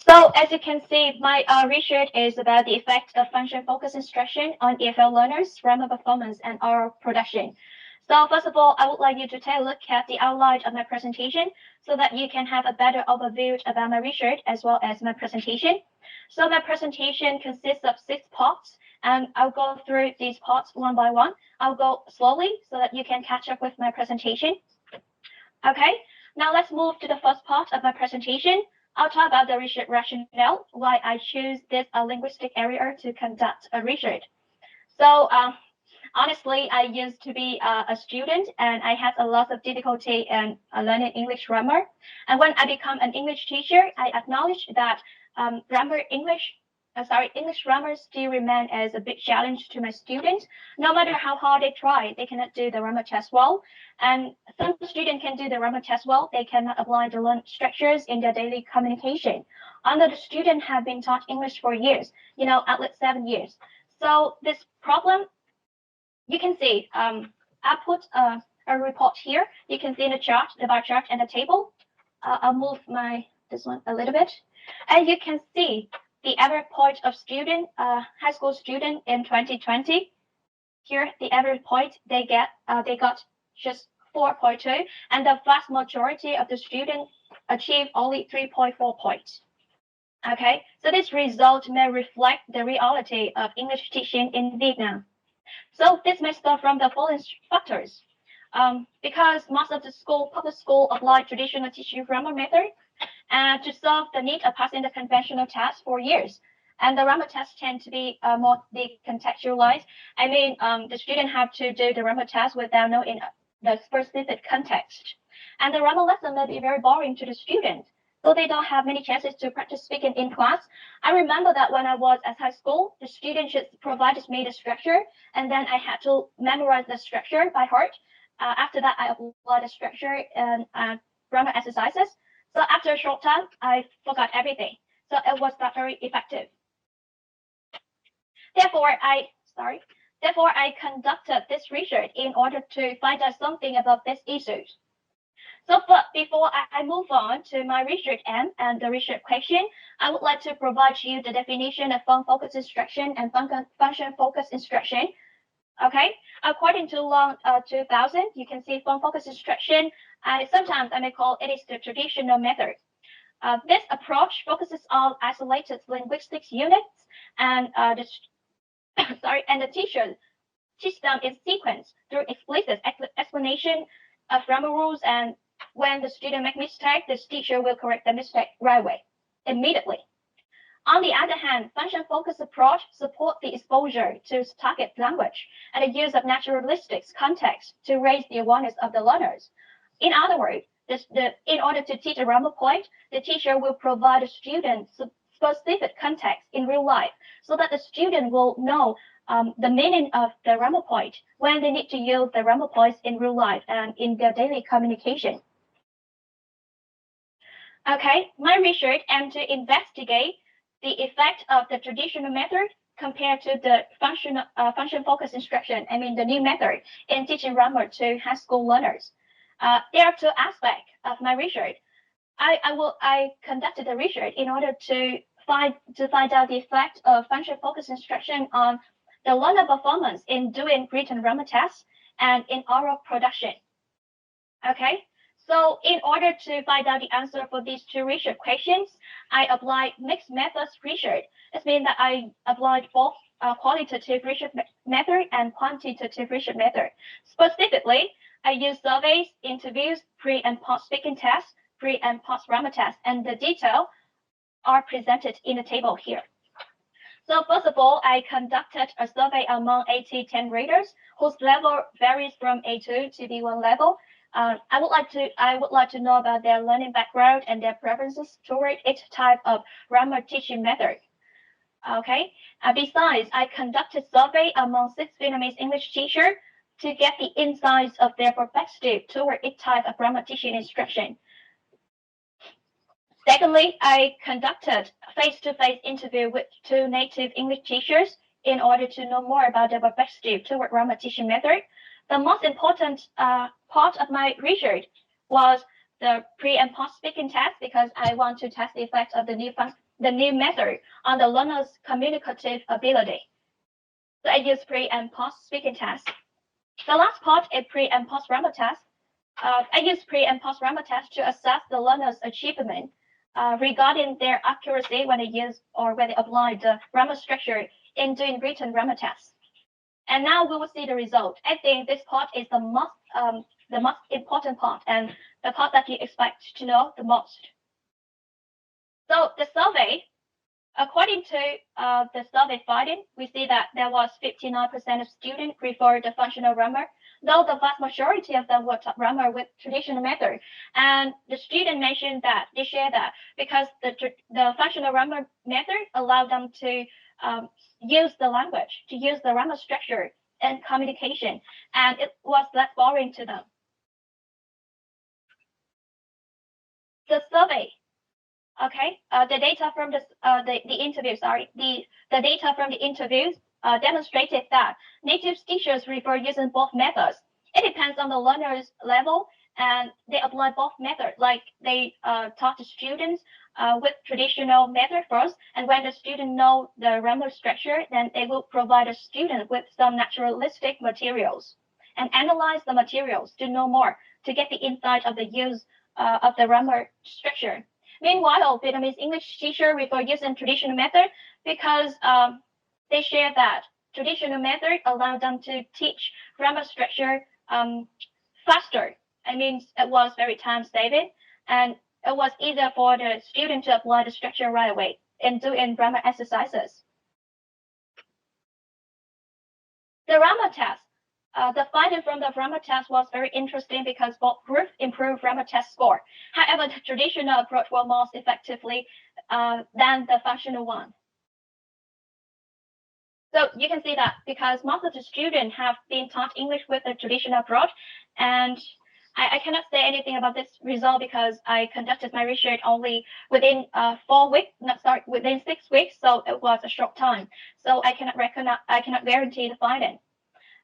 So as you can see, my research is about the effect of function-focused instruction on EFL learners, grammar performance, and oral production. So first of all, I would like you to take a look at the outline of my presentation so that you can have a better overview about my research as well as my presentation. So my presentation consists of 6 parts, and I'll go through these parts one by one. I'll go slowly so that you can catch up with my presentation. Okay, now let's move to the first part of my presentation. I'll talk about the research rationale, why I choose this linguistic area to conduct a research. So honestly, I used to be a student and I had a lot of difficulty in learning English grammar. And when I become an English teacher, I acknowledge that English grammar still remain as a big challenge to my students. No matter how hard they try, they cannot do the grammar test well. And some students can do the grammar test well, they cannot apply the learned structures in their daily communication. Although the students have been taught English for years, at least 7 years. So this problem, you can see, I put a report here. You can see in the chart, the bar chart and the table. I'll move this one a little bit. And you can see the average point of student, high school student in 2020. Here, the average point they got just 4.2, and the vast majority of the students achieve only 3.4 points. Okay, so this result may reflect the reality of English teaching in Vietnam. So this may start from the following factors. Because most of the public school apply traditional teaching grammar method to solve the need of passing the conventional test for years. And the grammar tests tend to be more decontextualized. I mean, the student have to do the grammar test without knowing the specific context. And the grammar lesson may be very boring to the student, so they don't have many chances to practice speaking in class. I remember that when I was at high school, the student just provided me the structure, and then I had to memorize the structure by heart. After that, I applied the structure in grammar exercises. So after a short time, I forgot everything. So it was not very effective. Therefore, I conducted this research in order to find out something about these issues. So but before I move on to my research aim and the research question, I would like to provide you the definition of function-focused instruction and function-focused instruction. Okay, according to Long 2000, you can see function-focused instruction. Sometimes I may call it is the traditional method. This approach focuses on isolated linguistics units, and the teacher teach them in sequence through explicit explanation of grammar rules, and when the student make mistake, the teacher will correct the mistake right away, immediately. On the other hand, function-focused approach support the exposure to target language and the use of naturalistic context to raise the awareness of the learners. In other words, in order to teach a grammar point, the teacher will provide the student specific context in real life so that the student will know the meaning of the grammar point when they need to use the grammar points in real life and in their daily communication. Okay, my research aimed to investigate the effect of the traditional method compared to the function-focused instruction, I mean the new method in teaching grammar to high school learners. There are 2 aspects of my research. I conducted the research in order to find out the effect of function-focused instruction on the learner performance in doing written grammar tests and in oral production. Okay, so in order to find out the answer for these 2 research questions, I applied mixed methods research. It means that I applied both qualitative research method and quantitative research method. Specifically, I used surveys, interviews, pre and post speaking tests, pre and post grammar tests, and the details are presented in the table here. So first of all, I conducted a survey among 80 graders whose level varies from A2 to B1 level. I would like to know about their learning background and their preferences toward each type of grammar teaching method. Okay. Besides, I conducted survey among 6 Vietnamese English teachers to get the insights of their perspective toward each type of grammar teaching instruction. Secondly, I conducted face-to-face interview with 2 native English teachers in order to know more about their perspective toward grammar teaching method. The most important part of my research was the pre and post speaking test because I want to test the effect of the the new method on the learner's communicative ability. So I use pre and post speaking test. The last part is pre and post grammar test. I use pre and post grammar test to assess the learner's achievement regarding their accuracy when they use or when they apply the grammar structure in doing written grammar tests. And now we will see the result. I think this part is the most important part and the part that you expect to know the most. So the survey, according to the survey finding, we see that there was 59% of students preferred the functional grammar, though the vast majority of them were taught grammar with traditional method. And the student mentioned that they share that because the functional grammar method allowed them to use the language, to use the grammar structure and communication, and it was less boring to them. The survey. Okay, the data from the interview, the data from the interviews demonstrated that native teachers prefer using both methods. It depends on the learner's level, and they apply both methods. Like they taught the students with traditional method first, and when the student know the grammar structure, then they will provide a student with some naturalistic materials and analyze the materials to know more, to get the insight of the use of the grammar structure. Meanwhile, Vietnamese English teacher prefer using traditional method because they share that traditional method allow them to teach grammar structure faster. I mean, it was very time saving, and it was easier for the student to apply the structure right away and do in grammar exercises. The grammar test. The finding from the grammar test was very interesting because both groups improved grammar test score. However, the traditional approach was more effectively than the functional one. So you can see that because most of the students have been taught English with the traditional approach, and I cannot say anything about this result because I conducted my research only within 4 weeks, within 6 weeks, so it was a short time. So I cannot guarantee the finding.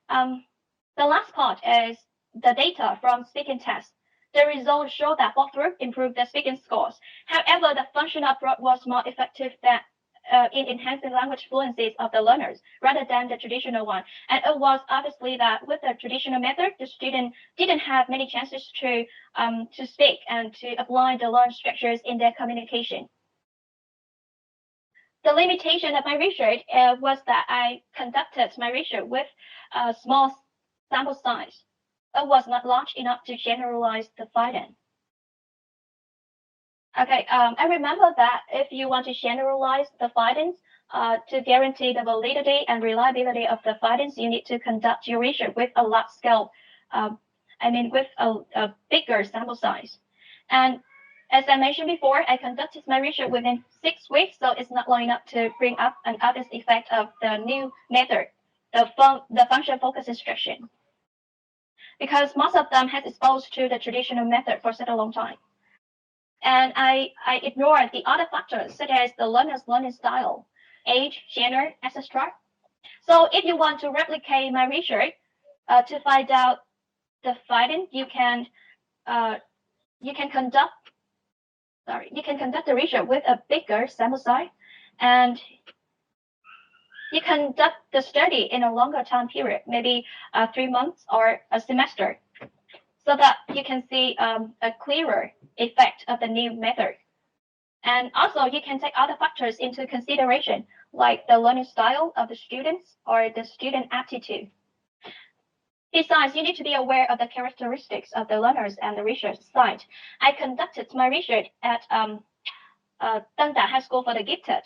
The last part is the data from speaking tests. The results show that both groups improved their speaking scores. However, the functional approach was more effective than in enhancing language fluencies of the learners rather than the traditional one. And it was obviously that with the traditional method, the student didn't have many chances to speak and to apply the learned structures in their communication. The limitation of my research was that I conducted my research with a small sample size. It was not large enough to generalize the finding. Okay, I remember that if you want to generalize the findings to guarantee the validity and reliability of the findings, you need to conduct your research with a large scale, with a bigger sample size. And as I mentioned before, I conducted my research within 6 weeks, so it's not long enough to bring up an obvious effect of the new method, the function focus instruction, because most of them has exposed to the traditional method for such a long time. And I ignored the other factors such as the learner's learning style, age, gender, etc. So if you want to replicate my research to find out the finding, you can conduct the research with a bigger sample size, and you conduct the study in a longer time period, maybe 3 months or a semester, so that you can see a clearer effect of the new method. And also, you can take other factors into consideration, like the learning style of the students or the student aptitude. Besides, you need to be aware of the characteristics of the learners and the research site. I conducted my research at Tân Trà High School for the Gifted.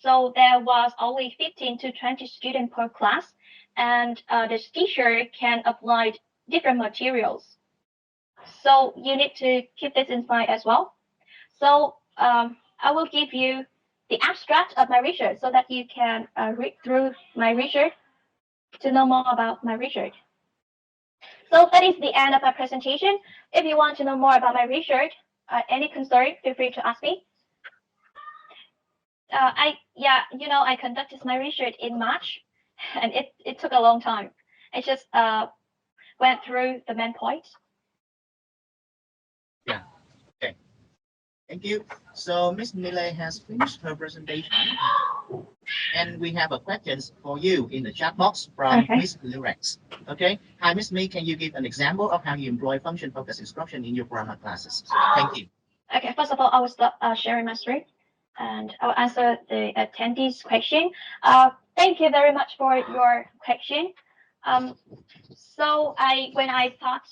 So there was only 15 to 20 students per class, and the teacher can apply different materials. So you need to keep this in mind as well. So I will give you the abstract of my research so that you can read through my research to know more about my research. So that is the end of my presentation. If you want to know more about my research, any concern, feel free to ask me. I conducted my research in March, and it took a long time. I just went through the main points. Yeah. Okay. Thank you. So Miss Mile has finished her presentation, and we have a questions for you in the chat box from Okay. Miss Lurex. Okay. Hi, Miss Mi. Can you give an example of how you employ function-focused instruction in your grammar classes? Thank you. Okay. First of all, I will start sharing my screen, and I'll answer the attendees' question. Thank you very much for your question. Um, So when I thought,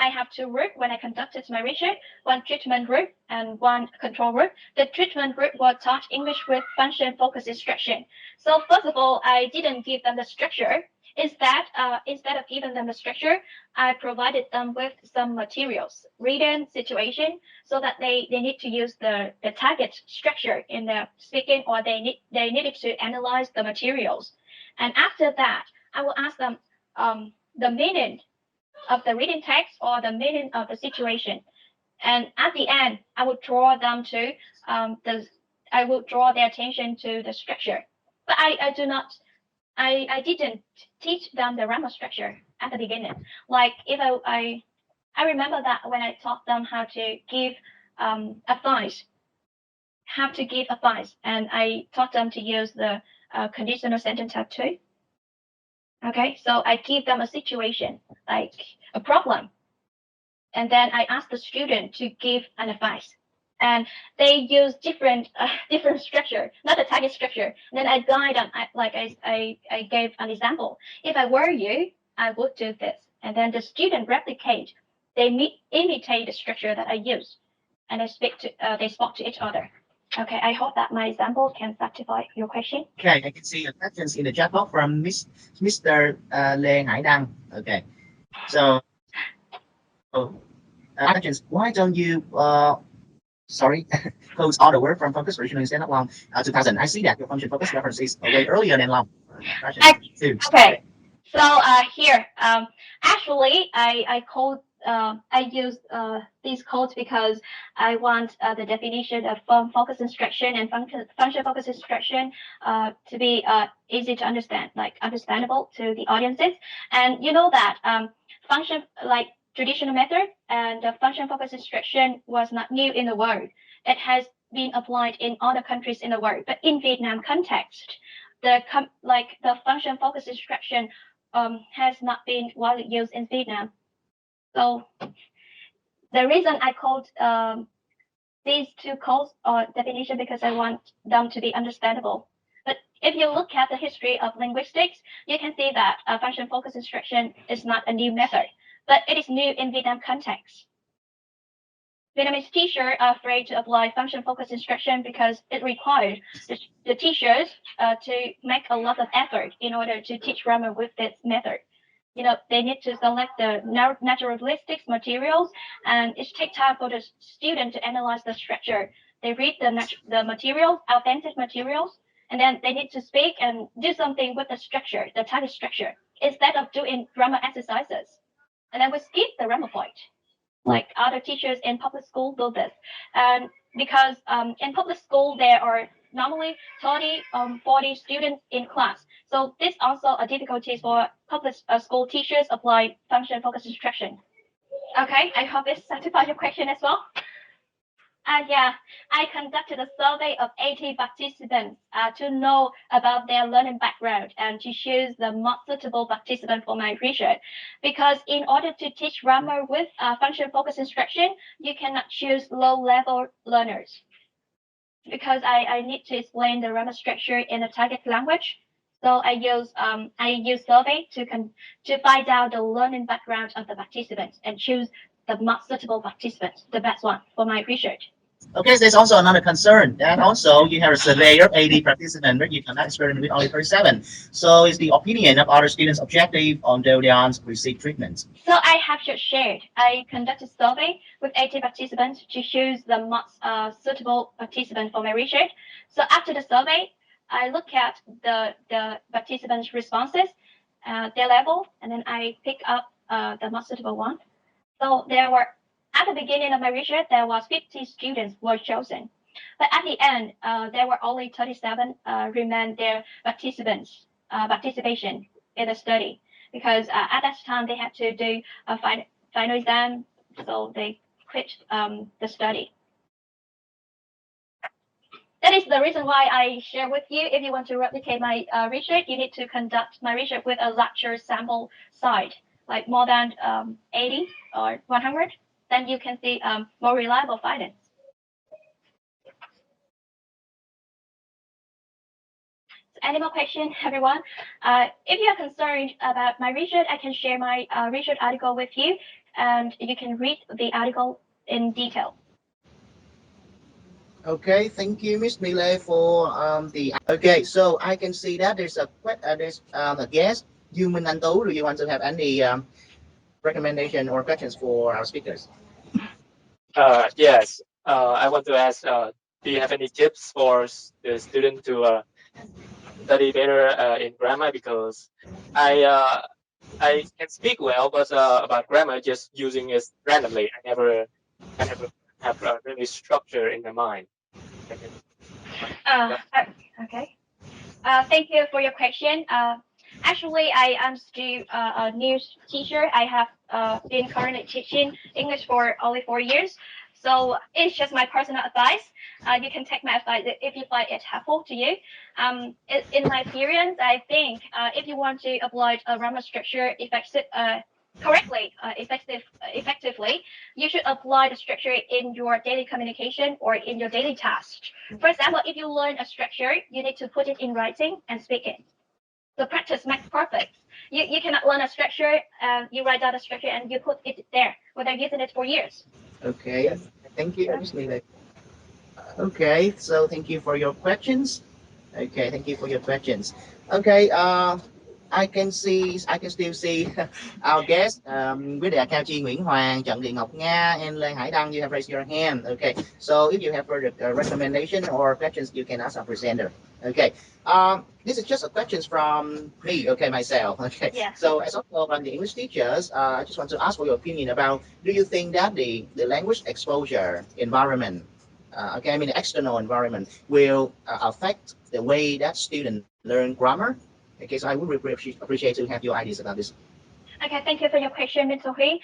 I have two groups when I conducted my research, one treatment group and one control group. The treatment group was taught English with function focused instruction. So first of all, I didn't give them the structure. Instead of giving them the structure, I provided them with some materials, reading situation, so that they need to use the target structure in their speaking, or they needed to analyze the materials. And after that, I will ask them the meaning of the reading text or the meaning of the situation. And at the end, I would draw them to I will draw their attention to the structure. But I do not I didn't teach them the grammar structure at the beginning. Like if I remember that when I taught them how to give advice, and I taught them to use the conditional sentence type two. Okay, so I give them a situation, like a problem, and then I ask the student to give an advice. And they use different structure, not the target structure. And then I guide them, I gave an example. If I were you, I would do this. And then the student replicate, imitate the structure that I use, and they spoke to each other. Okay, I hope that my example can satisfy your question. Okay, I can see the questions in the chat box from Mr. Lê Hải Đăng. Okay. So, questions. Why don't you sorry, close all the work from focus originally instead of long 2000. I see that your function focus reference is way earlier than long. Okay. So here, actually, I use these codes because I want the definition of focus instruction and function focus instruction to be easy to understand, like understandable to the audiences. And you know that function like traditional method and function focus instruction was not new in the world. It has been applied in other countries in the world, but in Vietnam context, the function focus instruction has not been widely used in Vietnam. So the reason I called these two codes or definition because I want them to be understandable. But if you look at the history of linguistics, you can see that function focus instruction is not a new method, but it is new in Vietnam context. Vietnamese teachers are afraid to apply function focused instruction because it requires the teachers to make a lot of effort in order to teach grammar with this method. They need to select the naturalistic materials, and it takes time for the student to analyze the structure. They read the materials, authentic materials, and then they need to speak and do something with the structure, the target structure, instead of doing grammar exercises. And then we skip the grammar point, like other teachers in public school do this. And because in public school, there are normally 30, 40 students in class. So this also a difficulty for public school teachers apply function focused instruction. Okay, I hope this satisfies your question as well. Yeah, I conducted a survey of 80 participants to know about their learning background and to choose the most suitable participant for my research. Because in order to teach grammar with function-focused instruction, you cannot choose low-level learners. Because I need to explain the grammar structure in a target language, so I use survey to find out the learning background of the participants and choose the most suitable participant, the best one for my research. Okay, there's also another concern that also you have a survey of 80 participants, but you cannot experiment with only 37. So is the opinion of other students objective on their receive treatment? So I have just shared. I conducted a survey with 80 participants to choose the most suitable participant for my research. So after the survey, I look at the participants' responses, their level, and then I pick up the most suitable one. So at the beginning of my research, there was 50 students were chosen. But at the end, there were only 37 remain their participation in the study, because at that time they had to do a final exam, so they quit the study. is the reason why I share with you. If you want to replicate my research, you need to conduct my research with a larger sample size, like more than 80 or 100. Then you can see more reliable findings. Any more questions, everyone? If you are concerned about my research, I can share my research article with you, and you can read the article in detail. Okay, thank you, Miss Mile, for the. Okay, so I can see that there's a guest, Human Anto. Do you want to have any recommendation or questions for our speakers? Yes. I want to ask, do you have any tips for the student to study better in grammar? Because I can speak well, but about grammar, just using it randomly. I never have really structure in my mind. Thank you. Okay. Thank you for your question. Actually, I am still a new teacher. I have been currently teaching English for only 4 years. So it's just my personal advice. You can take my advice if you find it helpful to you. In my experience, I think if you want to apply a grammar structure effectively, you should apply the structure in your daily communication or in your daily task. For example, if you learn a structure, you need to put it in writing and speak it. The practice makes perfect. You cannot learn a structure, you write down a structure and you put it there without using it for years. Okay, thank you, Miss Mile. Okay, so thank you for your questions. Okay, thank you for your questions. Okay, I can still see our guests with the Cao Chi Nguyễn Hoàng, Trần Thị Ngọc Nga, and Lê Hải Đăng. You have raised your hand. Okay, so if you have further recommendation or questions, you can ask our presenter. Okay, this is just a questions from me. Okay, myself. Okay, Yeah. so as also I'm the English teachers, I just want to ask for your opinion about: do you think that the language exposure environment, okay, I mean the external environment, will affect the way that students learn grammar? Okay, so I would really appreciate to have your ideas about this. Okay, thank you for your question, Mr. Hui.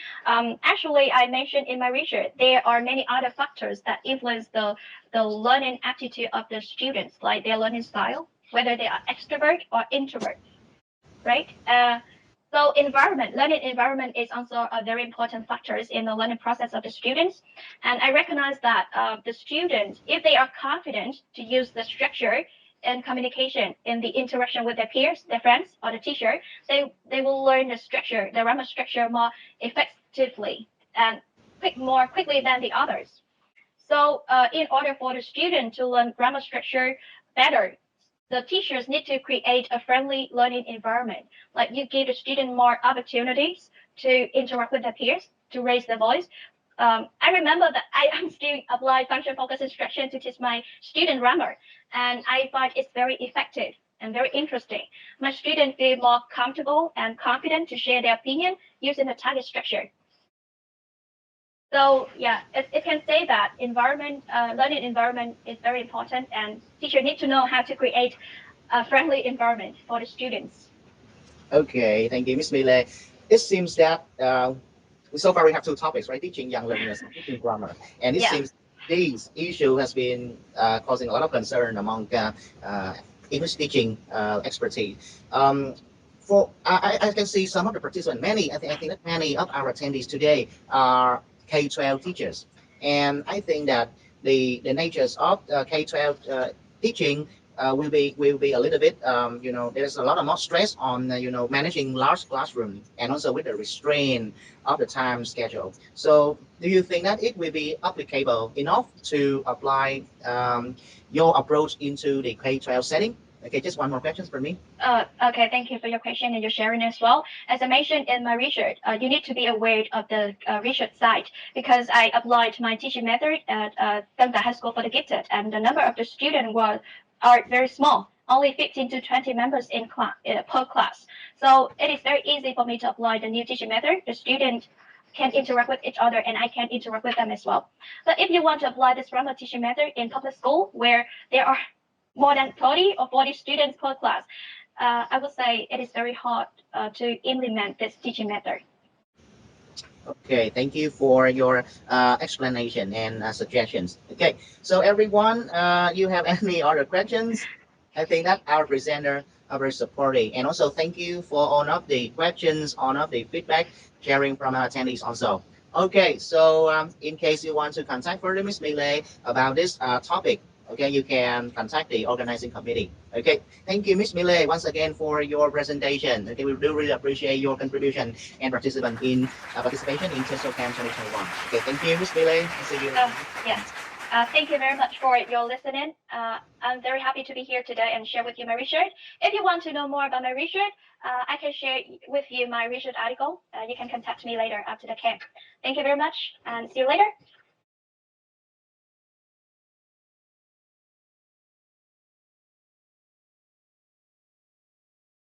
Actually, I mentioned in my research there are many other factors that influence the learning attitude of the students, like their learning style, whether they are extrovert or introvert, right? So learning environment is also a very important factors in the learning process of the students. And I recognize that the students, if they are confident to use the structure and communication in the interaction with their peers, their friends, or the teacher, they will learn the grammar structure more effectively and more quickly than the others. So in order for the student to learn grammar structure better, the teachers need to create a friendly learning environment. Like you give the student more opportunities to interact with their peers, to raise their voice. I remember that I am still apply function focused instruction to teach my student grammar, and I find it's very effective and very interesting. My students feel more comfortable and confident to share their opinion using the target structure. So yeah, it can say that learning environment is very important, and teachers need to know how to create a friendly environment for the students. Okay, thank you, Miss Mile. It seems that so far we have two topics, right? Teaching young learners and teaching grammar, and it Yeah. seems this issue has been causing a lot of concern among English teaching expertise. I can see some of the participants, I think that many of our attendees today are K-12 teachers, and I think that the natures of K-12 teaching will be a little bit there's a lot of more stress on managing large classroom and also with the restraint of the time schedule. So do you think that it will be applicable enough to apply your approach into the K-12 setting? Okay, just one more question for me. Okay, thank you for your question and your sharing as well. As I mentioned in my research, you need to be aware of the research site, because I applied my teaching method at Gangda High School for the Gifted, and the number of the students are very small, only 15 to 20 members in per class. So it is very easy for me to apply the new teaching method. The students can interact with each other and I can interact with them as well. But if you want to apply this grammar teaching method in public school where there are more than 30 or 40 students per class, I would say it is very hard to implement this teaching method. Okay, thank you for your explanation and suggestions. Okay, so everyone, you have any other questions? I think that our presenter are very supportive, and also thank you for all of the questions, all of the feedback, sharing from our attendees also. Okay, so in case you want to contact further Miss Melee about this topic, okay, you can contact the organizing committee. Okay, thank you, Miss Melee, once again for your presentation. Okay, we do really appreciate your contribution and participation in TESOL Camp 2021. Okay, thank you, Miss Melee. I'll see you. Yes. Thank you very much for your listening. I'm very happy to be here today and share with you my research. If you want to know more about my research, I can share with you my research article. You can contact me later after the camp. Thank you very much and see you later.